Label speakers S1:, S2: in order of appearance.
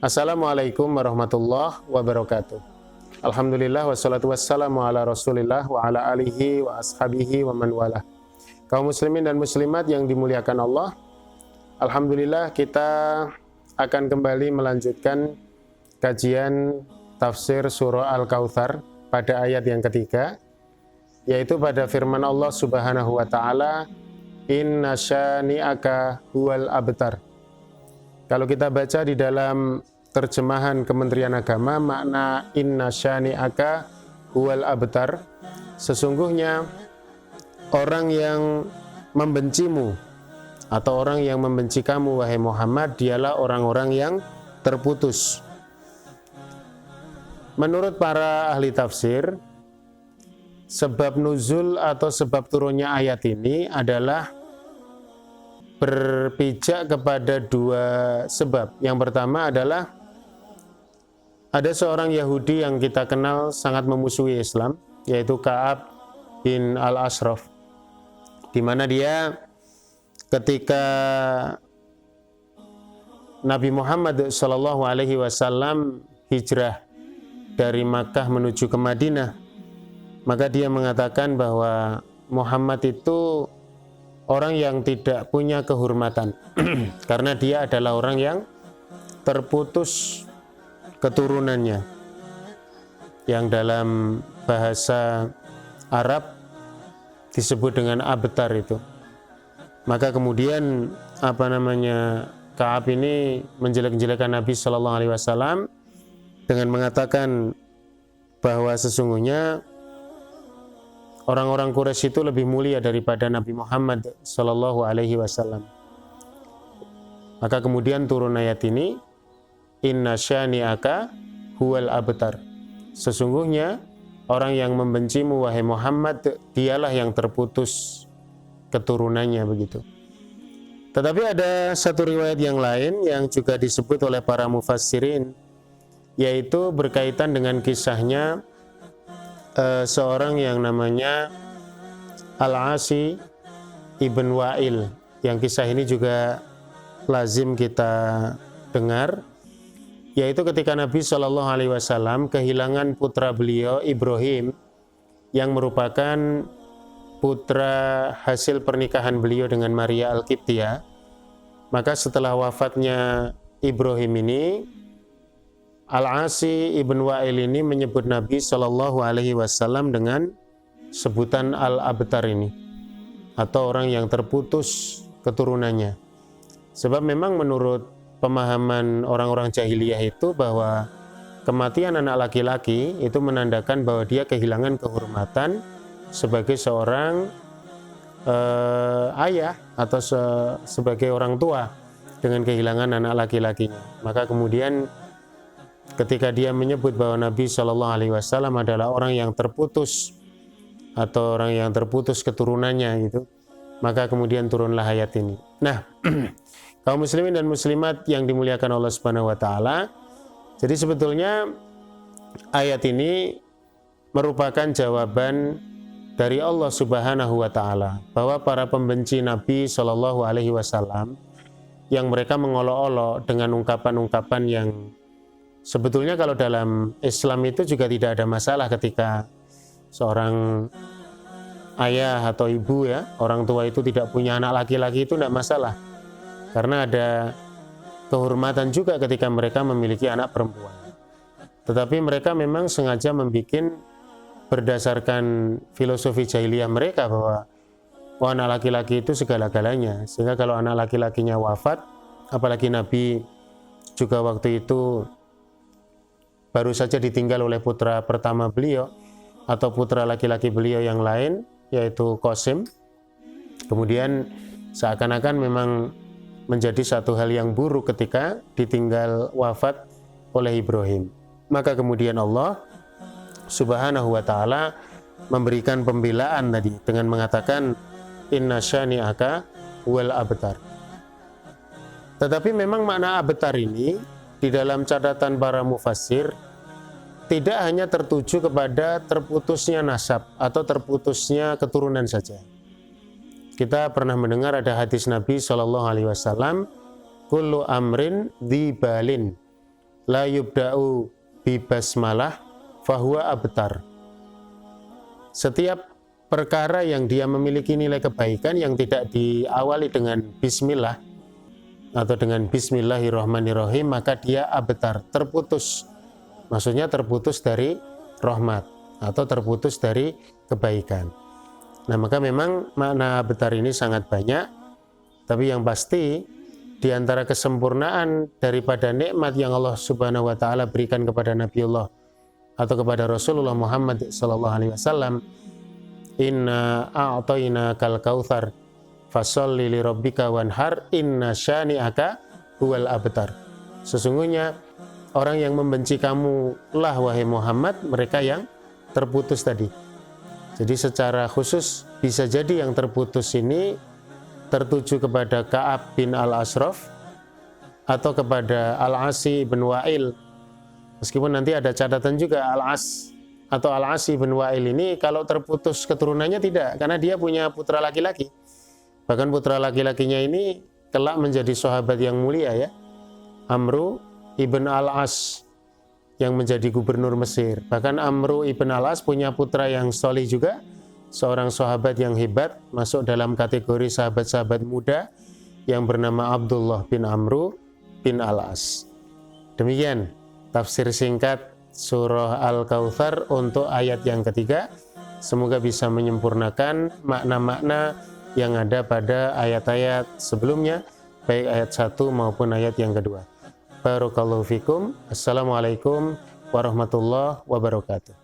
S1: Assalamualaikum warahmatullahi wabarakatuh. Alhamdulillah wassalatu wassalamu ala rasulillah wa ala alihi wa ashabihi wa man walah. Kaum muslimin dan muslimat yang dimuliakan Allah, alhamdulillah kita akan kembali melanjutkan kajian tafsir surah Al-Kautsar pada ayat yang ketiga, yaitu pada firman Allah Subhanahu wa taala, inna syani'aka huwal abtar. Kalau kita baca di dalam terjemahan Kementerian Agama, makna inna syani'aka huwal abtar, sesungguhnya orang yang membencimu atau orang yang membenci kamu wahai Muhammad, dialah orang-orang yang terputus. Menurut para ahli tafsir, sebab nuzul atau sebab turunnya ayat ini adalah berpijak kepada dua sebab. Yang pertama adalah ada seorang Yahudi yang kita kenal sangat memusuhi Islam, yaitu Ka'ab bin Al-Ashraf, di mana dia ketika Nabi Muhammad SAW hijrah dari Makkah menuju ke Madinah, maka dia mengatakan bahwa Muhammad itu orang yang tidak punya kehormatan karena dia adalah orang yang terputus keturunannya, yang dalam bahasa Arab disebut dengan abtar itu. Maka kemudian Ka'ab ini menjelek-jelekan Nabi Shallallahu Alaihi Wasallam dengan mengatakan bahwa sesungguhnya orang-orang Quraisy itu lebih mulia daripada Nabi Muhammad Shallallahu Alaihi Wasallam. Maka kemudian turun ayat ini, inna syani'aka huwal abtar. Sesungguhnya orang yang membencimu wahai Muhammad, dialah yang terputus keturunannya, begitu. Tetapi ada satu riwayat yang lain yang juga disebut oleh para mufassirin, yaitu berkaitan dengan kisahnya seorang yang namanya Al-Asi ibn Wa'il, yang kisah ini juga lazim kita dengar, yaitu ketika Nabi Shallallahu Alaihi Wasallam kehilangan putra beliau Ibrahim, yang merupakan putra hasil pernikahan beliau dengan Maria Al-Qibtiyah. Maka setelah wafatnya Ibrahim ini, Al-Asi ibn Wa'il ini menyebut Nabi Shallallahu Alaihi Wasallam dengan sebutan Al-Abtar ini, atau orang yang terputus keturunannya. Sebab memang menurut pemahaman orang-orang jahiliyah itu bahwa kematian anak laki-laki itu menandakan bahwa dia kehilangan kehormatan sebagai seorang ayah atau sebagai orang tua dengan kehilangan anak laki-lakinya. Maka kemudian ketika dia menyebut bahwa Nabi Shallallahu Alaihi Wasallam adalah orang yang terputus atau orang yang terputus keturunannya itu, maka kemudian turunlah ayat ini. Nah, kaum muslimin dan muslimat yang dimuliakan Allah Subhanahu wa taala, jadi sebetulnya ayat ini merupakan jawaban dari Allah Subhanahu wa taala bahwa para pembenci Nabi Shallallahu Alaihi Wasallam yang mereka mengolok-olok dengan ungkapan-ungkapan yang sebetulnya kalau dalam Islam itu juga tidak ada masalah ketika seorang ayah atau ibu, ya, orang tua itu tidak punya anak laki-laki, itu tidak masalah, karena ada kehormatan juga ketika mereka memiliki anak perempuan. Tetapi mereka memang sengaja membuat berdasarkan filosofi jahiliyah mereka bahwa anak laki-laki itu segala-galanya, sehingga kalau anak laki-lakinya wafat, apalagi Nabi juga waktu itu baru saja ditinggal oleh putra pertama beliau atau putra laki-laki beliau yang lain, yaitu Qasim, kemudian seakan-akan memang menjadi satu hal yang buruk ketika ditinggal wafat oleh Ibrahim. Maka kemudian Allah Subhanahu wa ta'ala memberikan pembelaan tadi dengan mengatakan inna syani'aka wal abtar. Tetapi memang makna abtar ini di dalam catatan para mufassir tidak hanya tertuju kepada terputusnya nasab atau terputusnya keturunan saja. Kita pernah mendengar ada hadis Nabi SAW, kullu amrin dzibalin, la yubda'u bi basmalah fahuwa abtar. Setiap perkara yang dia memiliki nilai kebaikan yang tidak diawali dengan bismillah atau dengan bismillahirrahmanirrahim, maka dia abtar, terputus. Maksudnya terputus dari rahmat atau terputus dari kebaikan. Nah, maka memang makna abtar ini sangat banyak, tapi yang pasti di antara kesempurnaan daripada nikmat yang Allah Subhanahu wa taala berikan kepada Nabiullah atau kepada Rasulullah Muhammad sallallahu alaihi wasallam, inna a'tainakal kautsar fasholli li rabbika wanhar inna syani'aka huwal abtar. Sesungguhnya orang yang membenci kamu lah wahai Muhammad, mereka yang terputus tadi. Jadi secara khusus bisa jadi yang terputus ini tertuju kepada Ka'ab bin Al-Ashraf atau kepada Al-Asi bin Wa'il. Meskipun nanti ada catatan juga Al-As atau Al-Asi bin Wa'il ini kalau terputus keturunannya tidak, karena dia punya putra laki-laki. Bahkan putra laki-lakinya ini kelak menjadi sahabat yang mulia ya. Amru ibn Al-As yang menjadi gubernur Mesir. Bahkan Amru ibn Al-As punya putra yang solih juga, seorang sahabat yang hebat, masuk dalam kategori sahabat-sahabat muda yang bernama Abdullah bin Amru bin Al-As. Demikian tafsir singkat surah Al-Kautsar untuk ayat yang ketiga. Semoga bisa menyempurnakan makna-makna yang ada pada ayat-ayat sebelumnya, baik ayat 1 maupun ayat yang kedua. Barakallahu fikum. Assalamualaikum warahmatullahi wabarakatuh.